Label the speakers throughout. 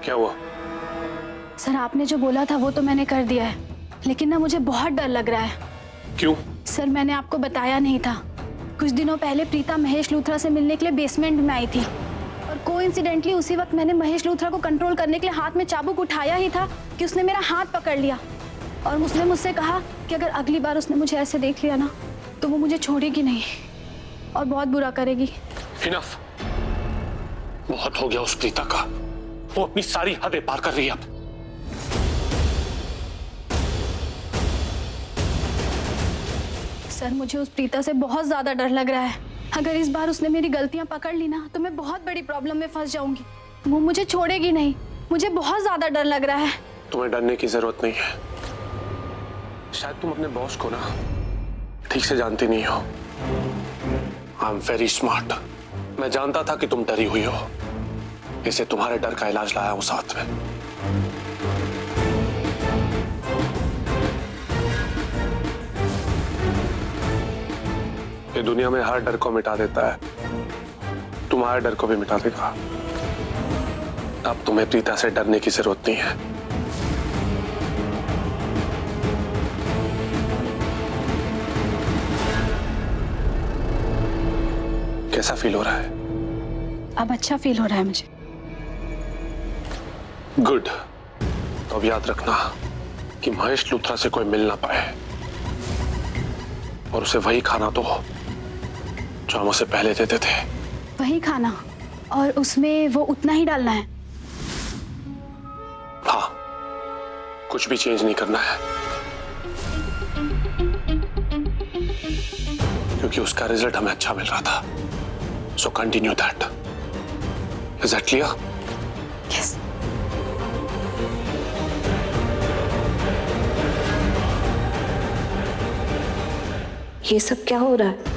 Speaker 1: क्या हुआ?
Speaker 2: सर आपने जो बोला था वो तो मैंने कर दिया है, लेकिन ना मुझे बहुत डर लग रहा है।
Speaker 1: क्यों?
Speaker 2: सर मैंने आपको बताया नहीं था, कुछ दिनों पहले प्रीता महेश लूथरा से मिलने के लिए बेसमेंट में आई थी और कोइंसिडेंटली उसी वक्त मैंने महेश लूथरा को कंट्रोल करने के लिए हाथ में चाबुक उठाया ही था कि उसने मेरा हाथ पकड़ लिया और उसने मुझसे कहा कि अगर अगली बार उसने मुझे ऐसे देख लिया ना तो वो मुझे छोड़ेगी नहीं और बहुत बुरा करेगी।
Speaker 1: इनफ, बहुत हो गया उस प्रीता का। वो अपनी सारी हदें पार कर रही है अब।
Speaker 2: सर मुझे उस प्रीता से बहुत ज्यादा डर लग रहा है। अगर इस बार उसने मेरी गलतियां पकड़ ली ना तो मैं बहुत बड़ी प्रॉब्लम में फंस जाऊंगी। वो मुझे छोड़ेगी नहीं, मुझे बहुत ज्यादा डर लग रहा है।
Speaker 1: तुम्हें डरने की जरूरत नहीं है। शायद तुम अपने बॉस को ना ठीक से जानती नहीं हो। I am very smart. मैं जानता था कि तुम डरी हुई हो, इसे तुम्हारे डर का इलाज लाया हूं साथ में। ये दुनिया में हर डर को मिटा देता है, तुम्हारे डर को भी मिटा देगा। अब तुम्हें प्रीता से डरने की जरूरत नहीं है। कैसा फील हो रहा है?
Speaker 2: अब अच्छा फील हो रहा है मुझे।
Speaker 1: गुड। तो अब याद रखना कि महेश लूथरा से कोई मिल ना पाए और उसे वही खाना दो जो हम उसे पहले देते थे।
Speaker 2: वही खाना और उसमें वो उतना ही डालना है?
Speaker 1: हाँ, कुछ भी चेंज नहीं करना है क्योंकि उसका रिजल्ट हमें अच्छा मिल रहा था। So continue that. Is that clear?
Speaker 2: Yes.
Speaker 3: ये सब क्या हो रहा है?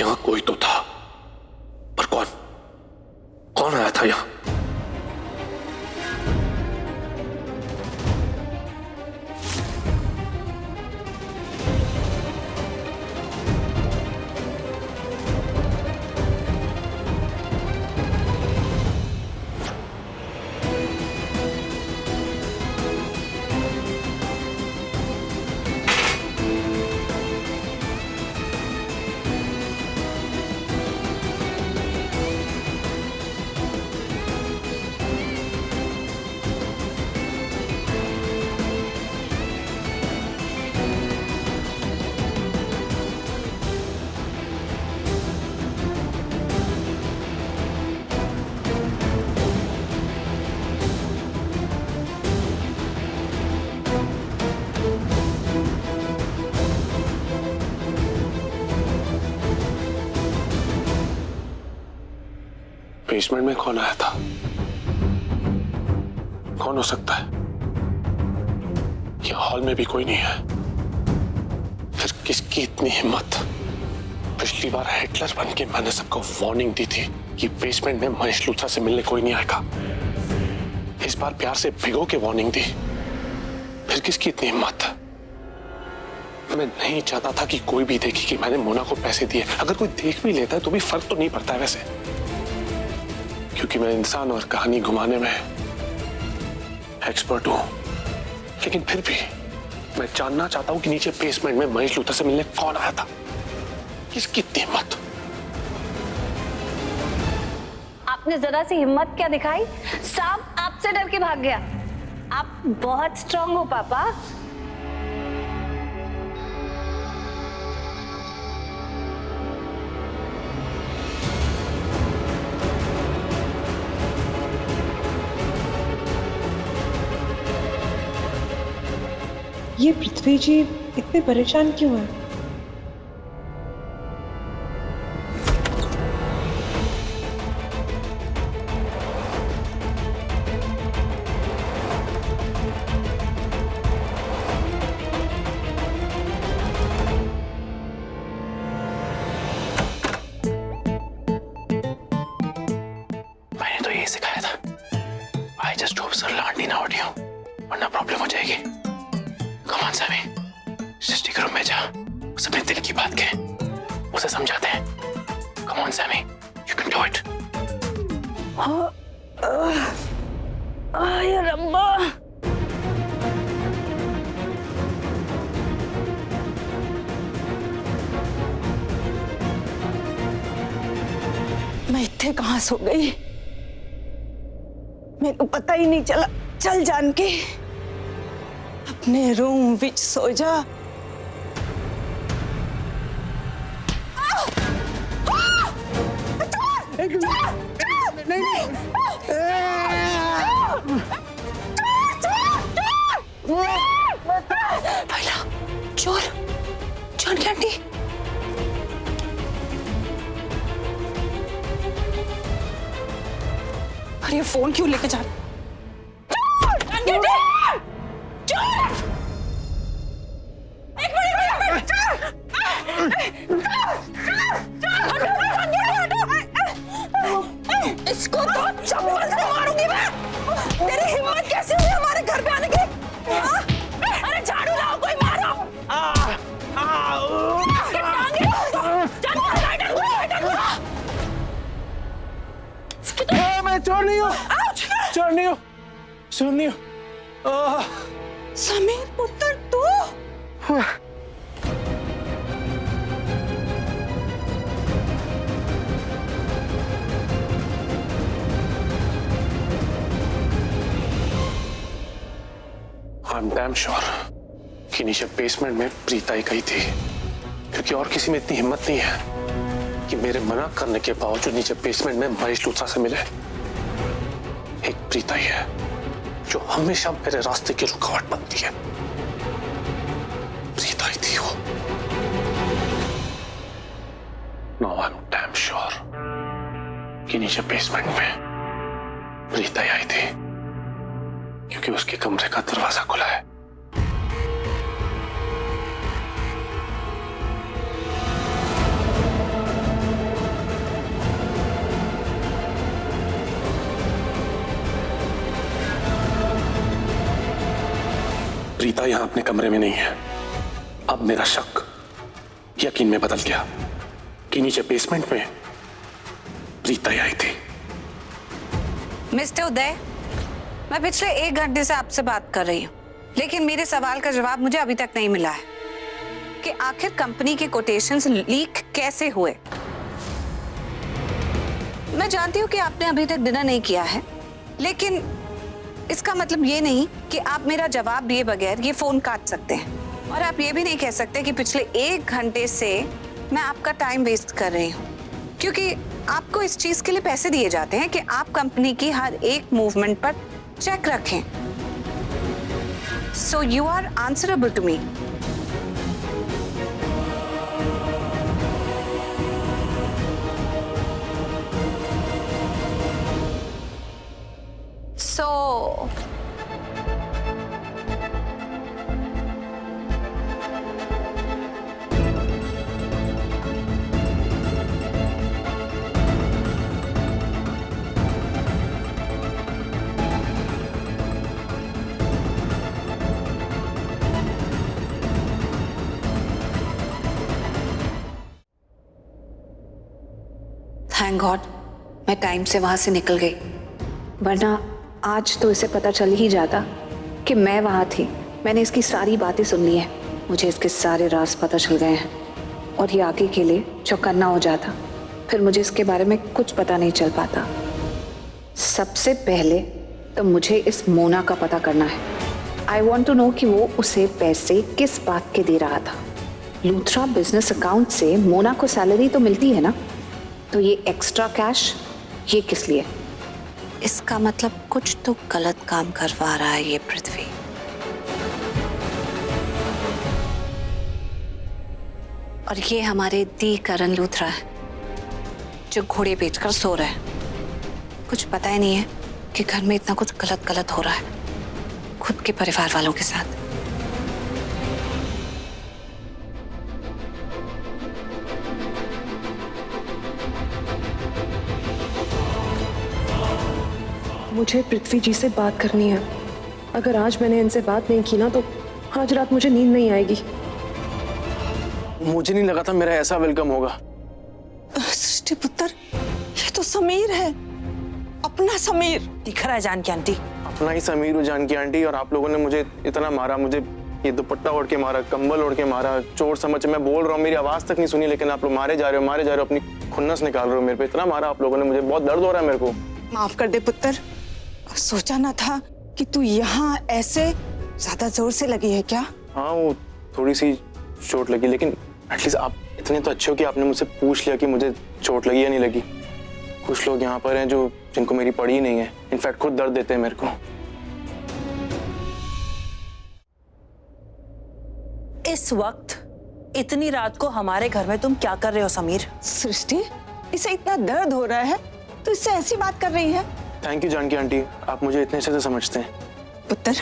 Speaker 1: यहां कोई तो था, पर कौन? कौन आया था यहां? बेसमेंट में कौन आया था? कौन हो सकता है? ये हॉल में भी कोई नहीं है, फिर किसकी इतनी हिम्मत? पिछली बार हिटलर बन के मैंने सबको वार्निंग दी थी कि बेसमेंट में महेश लूथरा से मिलने कोई नहीं आएगा। इस बार प्यार से भिगो के वार्निंग दी, फिर किसकी इतनी हिम्मत? मैं नहीं चाहता था कि कोई भी देखे कि मैंने मोना को पैसे दिए। अगर कोई देख भी लेता है तो भी फर्क तो नहीं पड़ता है वैसे, क्योंकि मैं इंसान और कहानी घुमाने में एक्सपर्ट हूं। लेकिन फिर भी मैं जानना चाहता हूं कि नीचे बेसमेंट में महेश लूथरा से मिलने कौन आया था, किसकी इतनी हिम्मत?
Speaker 3: आपने जरा सी हिम्मत क्या दिखाई, सांप आपसे डर के भाग गया। आप बहुत स्ट्रांग हो पापा।
Speaker 4: ये पृथ्वी जी इतने परेशान क्यों है?
Speaker 1: मैंने तो यही सिखाया था। I just hope sir aunty ना उठी हो, वरना प्रॉब्लम हो जाएगी। कम ऑन सैमी, सृष्टि के रूम में जा, उसे अपने दिल की बात कह, उसे समझाते हैं। Come on Sammy, you can do it.
Speaker 3: आय रब्बा।
Speaker 5: मैं इतने कहाँ सो गई, मेरे को पता ही नहीं चला। चल जान के अपने रूम विच सो जा।
Speaker 3: पहला चोर, जानकी आंटी।
Speaker 5: अरे ये फोन क्यों लेके जा? इसको तो चप्पल से मारूंगी मैं। तेरी हिम्मत कैसे हुई हमारे घर पे आने की? हाँ? अरे झाड़ू लाओ, कोई मारो।
Speaker 1: मैं चोर नहीं हूँ, चोर नहीं हूँ, चोर नहीं हूँ।
Speaker 5: समीर पुत्र तू?
Speaker 1: I'm damn sure कि नीचे बेसमेंट में प्रीता ही गई थी, क्योंकि और किसी में इतनी हिम्मत नहीं है कि मेरे मना करने के बावजूद नीचे बेसमेंट में महेश लूथरा से मिले। एक प्रीता ही है जो हमेशा मेरे रास्ते की रुकावट बनती है। प्रीता ही थी वो। Now I'm damn sure कि नीचे बेसमेंट में प्रीता ही आई थी, क्योंकि उसके कमरे का दरवाजा खुला है। प्रीता यहां अपने कमरे में नहीं है। अब मेरा शक यकीन में बदल गया कि नीचे बेसमेंट में प्रीता ही आई थी।
Speaker 3: मिस्टर उदय, मैं पिछले 1 घंटे से आपसे बात कर रही हूँ, लेकिन मेरे सवाल का जवाब मुझे अभी तक नहीं मिला है कि आखिर कंपनी के कोटेशंस लीक कैसे हुए। मैं जानती हूँ कि आपने अभी तक डिनर नहीं किया है, लेकिन इसका मतलब ये नहीं कि आप मेरा जवाब दिए बगैर ये फोन काट सकते हैं। और आप ये भी नहीं कह सकते कि पिछले 1 घंटे से मैं आपका टाइम वेस्ट कर रही हूँ, क्योंकि आपको इस चीज के लिए पैसे दिए जाते हैं कि आप कंपनी की हर एक मूवमेंट पर चेक रखें। So you are answerable to me. So thank God मैं टाइम से वहां से निकल गई, वरना आज तो इसे पता चल ही जाता कि मैं वहां थी। मैंने इसकी सारी बातें सुन ली हैं, मुझे इसके सारे राज पता चल गए हैं और ये आगे के लिए चौकन्ना हो जाता, फिर मुझे इसके बारे में कुछ पता नहीं चल पाता। सबसे पहले तो मुझे इस मोना का पता करना है। आई वॉन्ट टू नो कि वो उसे पैसे किस बात के दे रहा था। लूथरा बिजनेस अकाउंट से मोना को सैलरी तो मिलती है ना, तो ये एक्स्ट्रा कैश ये किस लिए? इसका मतलब कुछ तो गलत काम करवा रहा है ये पृथ्वी। और ये हमारे दी करण लूथरा है जो घोड़े बेचकर सो रहा है। कुछ पता ही नहीं है कि घर में इतना कुछ गलत हो रहा है खुद के परिवार वालों के साथ।
Speaker 4: मुझे पृथ्वी जी से बात करनी है। अगर आज मैंने इनसे बात नहीं की ना तो आज रात मुझे नींद नहीं आएगी।
Speaker 6: मुझे नहीं लगा था मेरा ऐसा वेलकम होगा।
Speaker 5: सृष्टि पुत्र, ये तो समीर है, अपना समीर दिख रहा है जानकी आंटी।
Speaker 6: अपना ही समीर हो जानकी आंटी, और आप लोगों ने मुझे इतना मारा, मुझे ये दुपट्टा ओढ़ के मारा, कंबल ओढ़ के मारा, चोर समझ। मैं बोल रहा हूँ, मेरी आवाज तक नहीं सुनी, लेकिन आप लोग मारे जा रहे हो, अपनी खुन्नस निकाल रहे हो मेरे पे। इतना मारा आप लोगों ने मुझे, बहुत दर्द हो रहा है मेरे को।
Speaker 5: माफ कर दे पुत्र, सोचा ना था कि तू यहाँ ऐसे। ज्यादा जोर से लगी है क्या?
Speaker 6: हाँ, वो थोड़ी सी चोट लगी, लेकिन एटलीस्ट आप इतने तो अच्छे हो कि आपने मुझसे पूछ लिया कि मुझे चोट लगी या नहीं लगी। कुछ लोग यहाँ पर हैं जो जिनको मेरी पड़ी ही नहीं है, इनफैक्ट खुद दर्द देते हैं मेरे को।
Speaker 7: इस वक्त इतनी रात को हमारे घर में तुम क्या कर रहे हो समीर?
Speaker 5: सृष्टि, इसे इतना दर्द हो रहा है तो इससे ऐसी बात कर रही है?
Speaker 6: थैंक यू जानकी आंटी, आप मुझे इतने अच्छे से समझते हैं।
Speaker 5: पुत्र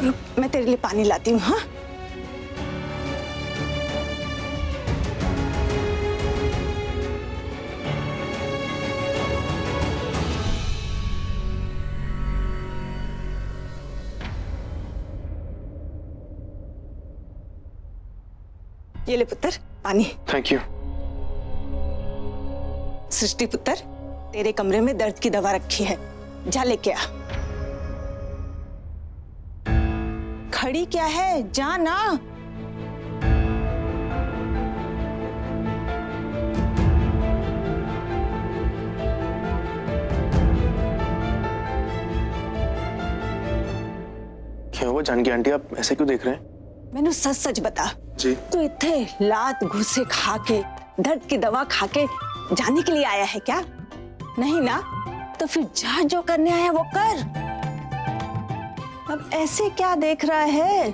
Speaker 5: रुक, मैं तेरे लिए पानी लाती हूँ। हाँ, ये ले पुत्र पानी।
Speaker 6: Thank you.
Speaker 5: सृष्टि पुत्र, तेरे कमरे में दर्द की दवा रखी है, जा लेके आ। खड़ी क्या है, जा ना।
Speaker 6: क्या हुआ जानकी आंटी, आप ऐसे क्यों देख रहे हैं?
Speaker 5: मैंने सच सच बता
Speaker 6: जी।
Speaker 5: तू इतने लात घुसे खा के, दर्द की दवा खा के जाने के लिए आया है क्या? नहीं ना, तो फिर जा जो करने आया वो कर। अब ऐसे क्या देख रहा है?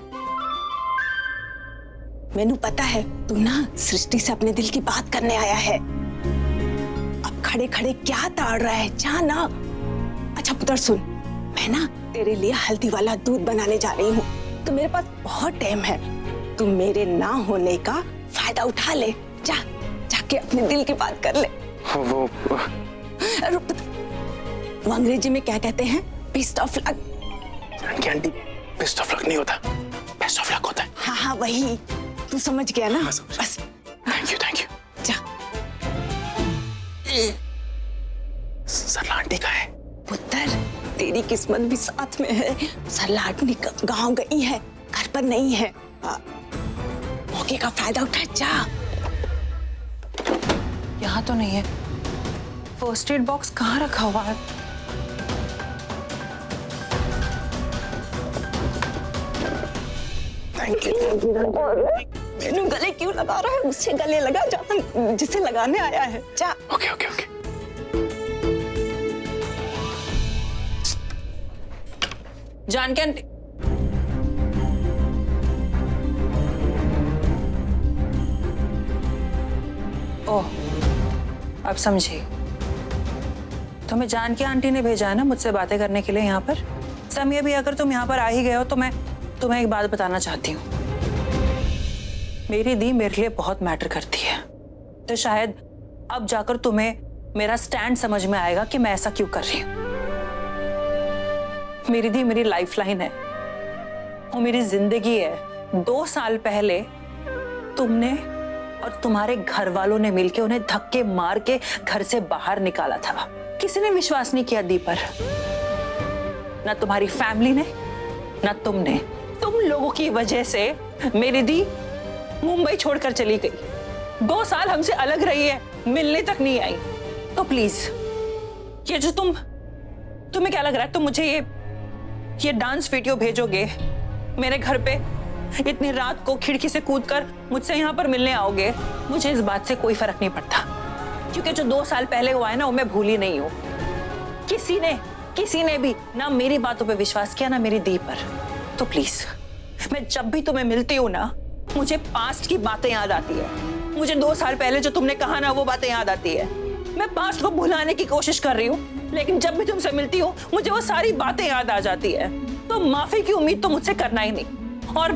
Speaker 5: मैनू पता है तू ना सृष्टि से अपने दिल की बात करने आया है। अब खड़े खड़े क्या ताड़ रहा है, जा ना। अच्छा पुत्र सुन, मैं ना तेरे लिए हल्दी वाला दूध बनाने जा रही हूँ, तो मेरे पास बहुत टाइम है। तू मेरे ना होने का फायदा उठा ले, जा जाके अपने दिल की बात कर ले।
Speaker 6: वो
Speaker 5: अंग्रेजी में क्या कहते हैं? Best of luck.
Speaker 6: Janaki aunty, best of luck नहीं होता, बेस्ट ऑफ लक होता है।
Speaker 5: हाँ हाँ वही, तू समझ गया ना? बस
Speaker 6: थैंक यू।
Speaker 5: जा।
Speaker 6: सरला आंटी का है
Speaker 5: पुत्र, तेरी किस्मत भी साथ में है। सरला आंटी गाँव गई है, घर पर नहीं है। मौके का फायदा उठा, जा।
Speaker 7: यहाँ तो नहीं है। फर्स्ट एड बॉक्स कहाँ रखा हुआ है?
Speaker 6: Thank you.
Speaker 5: मैंने गले क्यों लगा रहा है? उससे गले लगा जाता जिसे लगाने आया है, जा।
Speaker 6: ओके।
Speaker 7: जानकी आंटी, ओह अब समझी। तुम्हें जानकी आंटी ने भेजा है ना मुझसे बातें करने के लिए यहाँ पर। समय भी अगर तुम यहाँ पर आ ही गए हो तो मैं तुम्हें एक बात बताना चाहती हूँ। मेरी दी मेरे लिए बहुत मैटर करती है, तो शायद अब जाकर तुम्हें मेरा स्टैंड समझ में आएगा कि मैं ऐसा क्यों कर रही हूँ। मेरी दी मेरी लाइफलाइन है, वो मेरी जिंदगी है। 2 साल पहले तुमने और तुम्हारे घर वालों ने मिलकर उन्हें धक्के मार के घर से बाहर निकाला था। किसी ने विश्वास नहीं किया दी पर, ना तुम्हारी फैमिली ने ना तुमने। तुम लोगों की वजह से मेरी दी मुंबई छोड़कर चली गई। 2 साल हमसे अलग रही है, मिलने तक नहीं आई। तो प्लीज ये जो तुम्हें क्या लग रहा है तुम मुझे ये डांस वीडियो भेजोगे मेरे घर पे, इतनी रात को खिड़की से कूदकर मुझसे यहाँ पर मिलने आओगे? मुझे इस बात से कोई फर्क नहीं पड़ता, क्योंकि जो 2 साल पहले हुआ है ना, वो मैं भूली नहीं हूँ। किसी ने भी ना मेरी बातों पे विश्वास किया, ना मेरी दी पर। तो प्लीज, मैं जब भी तुम्हें मिलती हूँ ना, मुझे पास्ट की बातें याद आती है। मुझे 2 साल पहले जो तुमने कहा ना, वो बातें याद आती है। मैं पास्ट को भुलाने की कोशिश कर रही हूँ, लेकिन जब भी तुमसे मिलती हूँ मुझे वो सारी बातें याद आ जाती है। तो माफी की उम्मीद तो मुझसे करना ही नहीं। और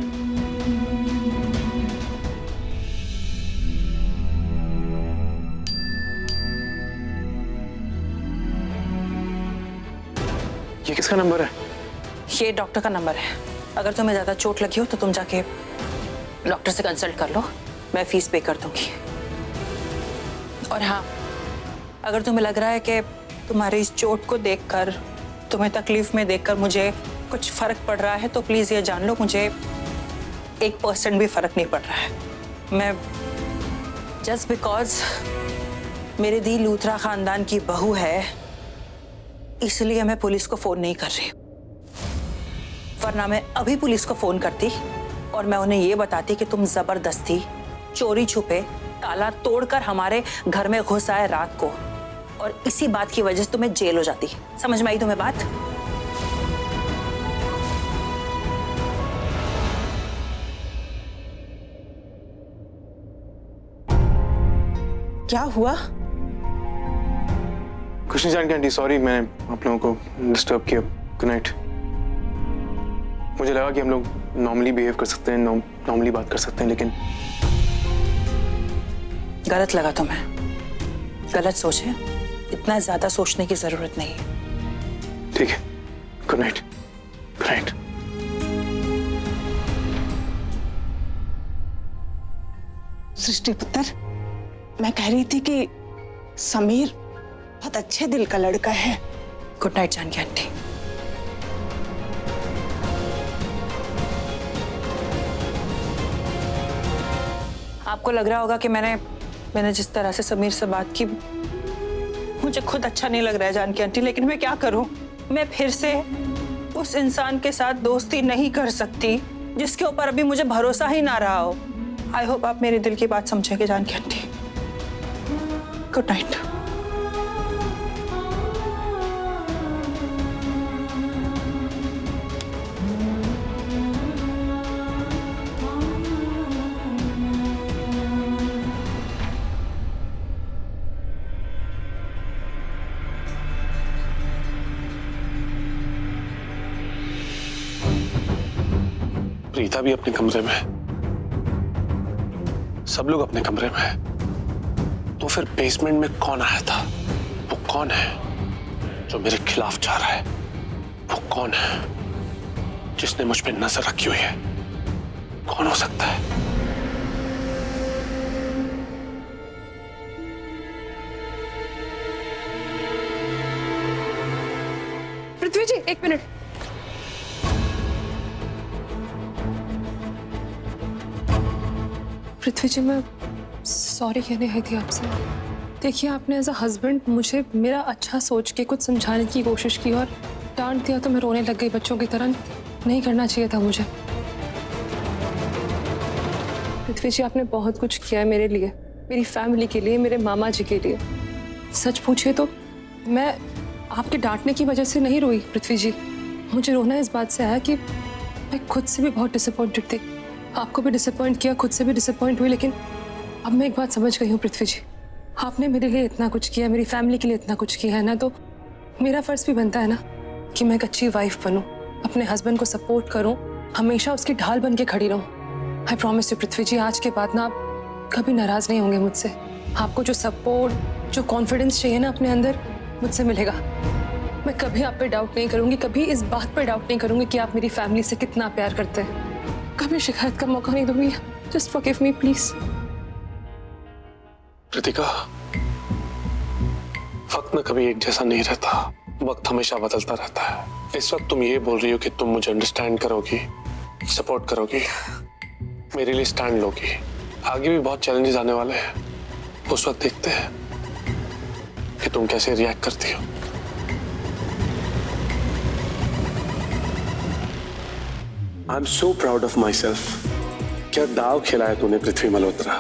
Speaker 6: ये किसका नंबर है?
Speaker 7: ये डॉक्टर का नंबर है। अगर तुम्हें ज्यादा चोट लगी हो तो तुम जाके डॉक्टर से कंसल्ट कर लो, मैं फीस पे कर दूंगी। और हाँ, अगर तुम्हें लग रहा है कि तुम्हारी इस चोट को देखकर, तुम्हें तकलीफ में देखकर मुझे कुछ फर्क पड़ रहा है, तो प्लीज ये जान लो, मुझे 1% भी फर्क नहीं पड़ रहा है। मैं जस्ट बिकॉज मेरी दी लूथरा खानदान की बहू है, इसलिए मैं पुलिस को फोन नहीं कर रही। वरना मैं अभी पुलिस को फोन करती और मैं उन्हें ये बताती कि तुम जबरदस्ती चोरी छुपे ताला तोड़कर हमारे घर में घुस आए रात को, और इसी बात की वजह से तुम्हें जेल हो जाती। समझ में आई तुम्हें बात? क्या हुआ?
Speaker 6: कुछ नहीं जानकी आंटी, सॉरी मैंने आप लोगों को डिस्टर्ब किया। Good night. मुझे लगा कि हम लोग नॉर्मली बिहेव कर सकते हैं, नॉर्मली बात कर सकते हैं, लेकिन
Speaker 7: गलत लगा तुम्हें, गलत सोचे। इतना ज्यादा सोचने की जरूरत नहीं।
Speaker 6: ठीक है, good night. Good night.
Speaker 5: Srishti पुत्र, मैं कह रही थी कि समीर बहुत अच्छे दिल का लड़का है।
Speaker 7: Good night Janaki aunty. आपको लग रहा होगा कि मैंने जिस तरह से समीर से बात की, मुझे खुद अच्छा नहीं लग रहा है जानकी आंटी, लेकिन मैं क्या करूं? मैं फिर से उस इंसान के साथ दोस्ती नहीं कर सकती जिसके ऊपर अभी मुझे भरोसा ही ना रहा हो। आई होप आप मेरे दिल की बात समझेंगे Janaki aunty. Good night.
Speaker 1: Preeta भी अपने कमरे में है, सब लोग अपने कमरे में है। तो फिर बेसमेंट में कौन आया था? वो कौन है जो मेरे खिलाफ जा रहा है? वो कौन है जिसने मुझ पे नजर रखी हुई है? कौन हो सकता है?
Speaker 4: पृथ्वी जी, 1 मिनट। पृथ्वी जी, मैं सॉरी कहने आई थी आपसे। देखिए, आपने एज अ हस्बैंड मुझे मेरा अच्छा सोच के कुछ समझाने की कोशिश की और डांट दिया तो मैं रोने लग गई बच्चों की तरह। नहीं करना चाहिए था मुझे। पृथ्वी जी, आपने बहुत कुछ किया है मेरे लिए, मेरी फैमिली के लिए, मेरे मामा जी के लिए। सच पूछिए तो मैं आपके डांटने की वजह से नहीं रोई पृथ्वी जी। मुझे रोना इस बात से आया कि मैं खुद से भी बहुत डिसअपॉइंटेड थी। आपको भी डिसअपॉइंट किया, खुद से भी डिसअपॉइंट हुई, लेकिन अब मैं एक बात समझ गई हूँ पृथ्वी जी। आपने मेरे लिए इतना कुछ किया, मेरी फैमिली के लिए इतना कुछ किया है ना, तो मेरा फर्ज भी बनता है ना कि मैं एक अच्छी वाइफ बनूं, अपने हस्बैंड को सपोर्ट करूं, हमेशा उसकी ढाल बन के खड़ी रहूं। आई प्रॉमिस यू पृथ्वी जी, आज के बाद ना आप कभी नाराज नहीं होंगे मुझसे। आपको जो सपोर्ट, जो कॉन्फिडेंस चाहिए ना अपने अंदर, मुझसे मिलेगा। मैं कभी आप पे डाउट नहीं करूंगी, कभी इस बात पे डाउट नहीं करूंगी कि आप मेरी फैमिली से कितना प्यार करते हैं। कभी शिकायत का मौका नहीं दूंगी। Just forgive me please.
Speaker 1: Kritika, वक्त ना कभी एक जैसा नहीं रहता, वक्त हमेशा बदलता रहता है। इस वक्त तुम ये बोल रही हो कि तुम मुझे अंडरस्टैंड करोगी, सपोर्ट करोगी, मेरे लिए स्टैंड लोगी। आगे भी बहुत चैलेंजेस आने वाले हैं, उस वक्त देखते हैं कि तुम कैसे रिएक्ट करती हो। I am so proud of my self. क्या दाव खिलाया तूने पृथ्वी मल्होत्रा।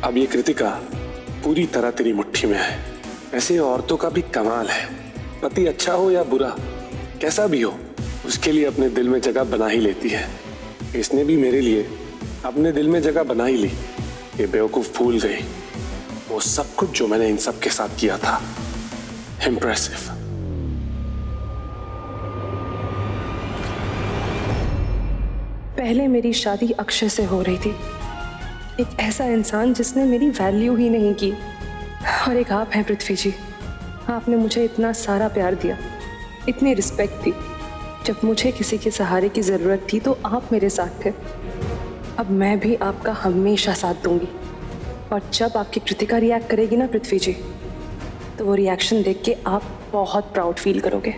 Speaker 1: अब ये कृतिका पूरी तरह तेरी मुट्ठी में है। ऐसे औरतों का भी कमाल है, पति अच्छा हो या बुरा, कैसा भी हो, उसके लिए अपने दिल में जगह बना ही लेती है। इसने भी मेरे लिए अपने दिल में जगह बना ही ली। ये बेवकूफ भूल गई वो सब कुछ जो मैंने इन सब के साथ किया था। इम्प्रेसिव।
Speaker 4: पहले मेरी शादी अक्षय से हो रही थी, एक ऐसा इंसान जिसने मेरी वैल्यू ही नहीं की। और एक आप हैं पृथ्वी जी, आपने मुझे इतना सारा प्यार दिया, इतनी रिस्पेक्ट दी। जब मुझे किसी के सहारे की ज़रूरत थी तो आप मेरे साथ थे। अब मैं भी आपका हमेशा साथ दूंगी। और जब आपकी कृतिका रिएक्ट करेगी ना पृथ्वी जी, तो वो रिएक्शन देख के आप बहुत प्राउड फील करोगे।